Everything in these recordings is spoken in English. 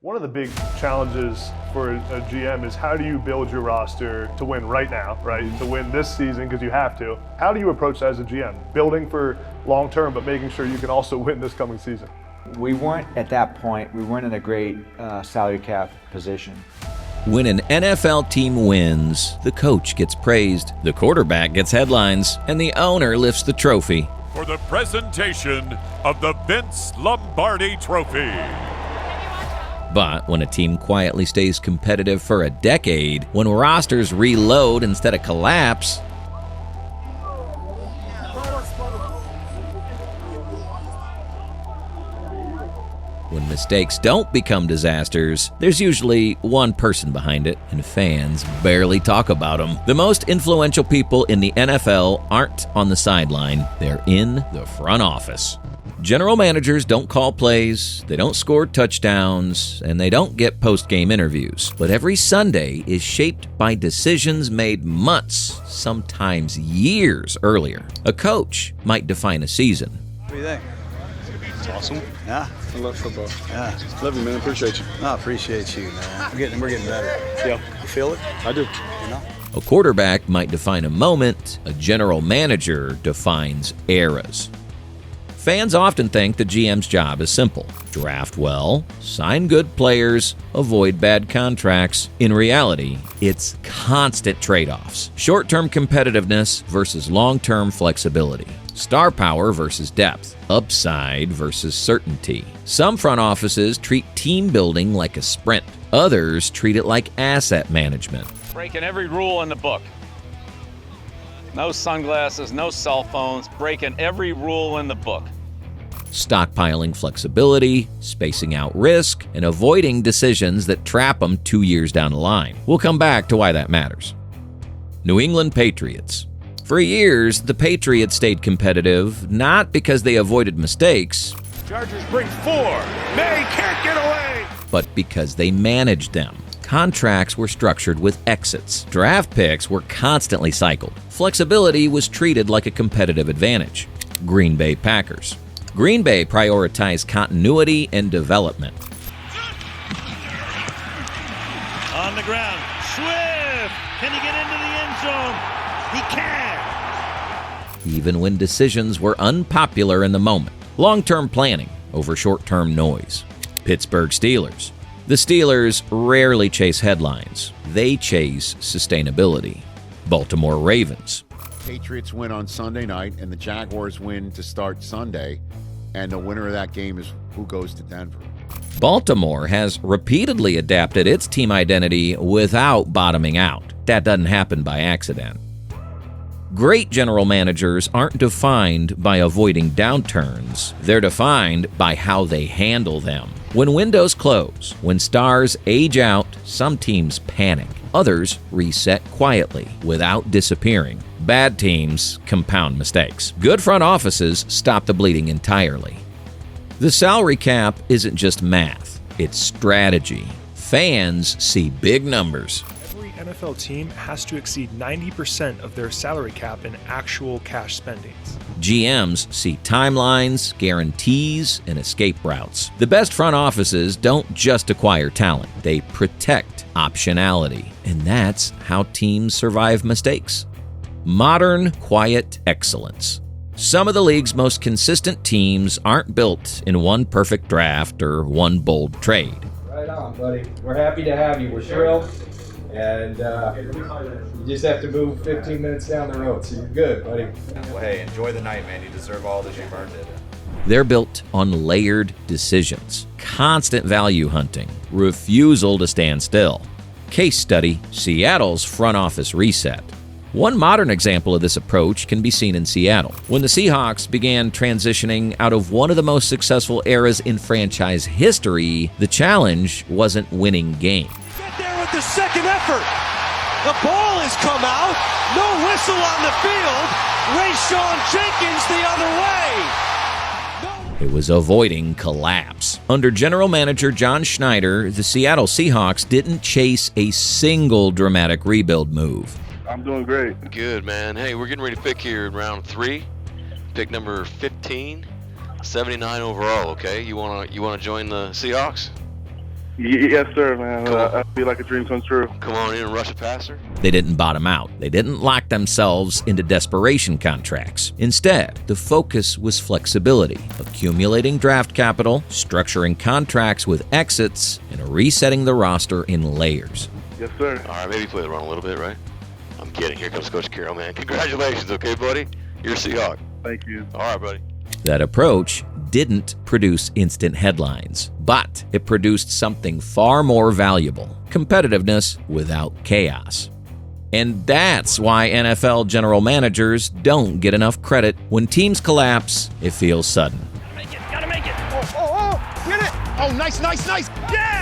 One of the big challenges for a GM is how do you build your roster to win right now, right? To win this season because you have to. How do you approach that as a GM? Building for long term, but making sure you can also win this coming season. We weren't at that point. We weren't in a great salary cap position. When an NFL team wins, the coach gets praised, the quarterback gets headlines, and the owner lifts the trophy. For the presentation of the Vince Lombardi Trophy. But when a team quietly stays competitive for a decade, when rosters reload instead of collapse, when mistakes don't become disasters, there's usually one person behind it, and fans barely talk about them. The most influential people in the NFL aren't on the sideline, they're in the front office. General managers don't call plays, they don't score touchdowns, and they don't get post-game interviews. But every Sunday is shaped by decisions made months, sometimes years earlier. A coach might define a season. What do you think? It's awesome. Yeah. I love football. Yeah. Love you, man. Appreciate you. No, I appreciate you, man. We're getting better. Yeah. You feel it? I do. You know? A quarterback might define a moment, a general manager defines eras. Fans often think the GM's job is simple. Draft well, sign good players, avoid bad contracts. In reality, it's constant trade-offs. Short-term competitiveness versus long-term flexibility. Star power versus depth. Upside versus certainty. Some front offices treat team building like a sprint. Others treat it like asset management. Breaking every rule in the book. No sunglasses, no cell phones, breaking every rule in the book. Stockpiling flexibility, spacing out risk, and avoiding decisions that trap them 2 years down the line. We'll come back to why that matters. New England Patriots. For years, the Patriots stayed competitive, not because they avoided mistakes, Chargers bring 4. May can't get away. but because they managed them. Contracts were structured with exits. Draft picks were constantly cycled. Flexibility was treated like a competitive advantage. Green Bay Packers. Green Bay prioritized continuity and development. On the ground, Swift! Can he get into the end zone? He can! Even when decisions were unpopular in the moment. Long-term planning over short-term noise. Pittsburgh Steelers. The Steelers rarely chase headlines. They chase sustainability. Baltimore Ravens. Patriots win on Sunday night, and the Jaguars win to start Sunday, and the winner of that game is who goes to Denver. Baltimore has repeatedly adapted its team identity without bottoming out. That doesn't happen by accident. Great general managers aren't defined by avoiding downturns. They're defined by how they handle them. When windows close, when stars age out, some teams panic. Others reset quietly without disappearing. Bad teams compound mistakes. Good front offices stop the bleeding entirely. The salary cap isn't just math, it's strategy. Fans see big numbers. Every NFL team has to exceed 90% of their salary cap in actual cash spendings. GMs see timelines, guarantees, and escape routes. The best front offices don't just acquire talent, they protect optionality. And that's how teams survive mistakes. Modern, quiet excellence. Some of the league's most consistent teams aren't built in one perfect draft or one bold trade. Right on, buddy. We're happy to have you. We're thrilled. And you just have to move 15 minutes down the road, so you're good, buddy. Well, hey, enjoy the night, man. You deserve all that you've earned it. They're built on layered decisions, constant value hunting, refusal to stand still. Case study, Seattle's front office reset. One modern example of this approach can be seen in Seattle. When the Seahawks began transitioning out of one of the most successful eras in franchise history, the challenge wasn't winning games. Get there with the second effort. The ball has come out. No whistle on the field. Rayshawn Jenkins the other way. It was avoiding collapse. Under general manager John Schneider, the Seattle Seahawks didn't chase a single dramatic rebuild move. I'm doing great. Good, man. Hey, we're getting ready to pick here in round 3. Pick number 15, 79 overall, okay? You wanna join the Seahawks? Yes, sir, man. I feel like a dream come true. Come on in and rush a passer. They didn't bottom out. They didn't lock themselves into desperation contracts. Instead, the focus was flexibility, accumulating draft capital, structuring contracts with exits, and resetting the roster in layers. Yes, sir. All right, maybe play the run a little bit, right? I'm kidding. Here comes Coach Carroll, man. Congratulations, okay, buddy? You're a Seahawk. Thank you. All right, buddy. That approach didn't produce instant headlines, but it produced something far more valuable: competitiveness without chaos. And that's why NFL general managers don't get enough credit. When teams collapse, it feels sudden. Gotta make it. Get it. Oh, nice. Yeah,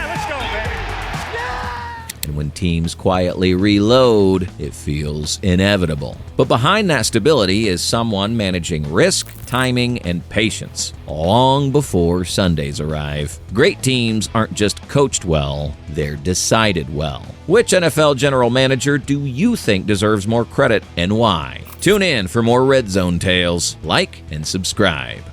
let's go, baby. And when teams quietly reload, it feels inevitable. But behind that stability is someone managing risk, timing, and patience long before Sundays arrive. Great teams aren't just coached well, they're decided well. Which NFL general manager do you think deserves more credit, and why? Tune in for more Red Zone tales. Like and subscribe.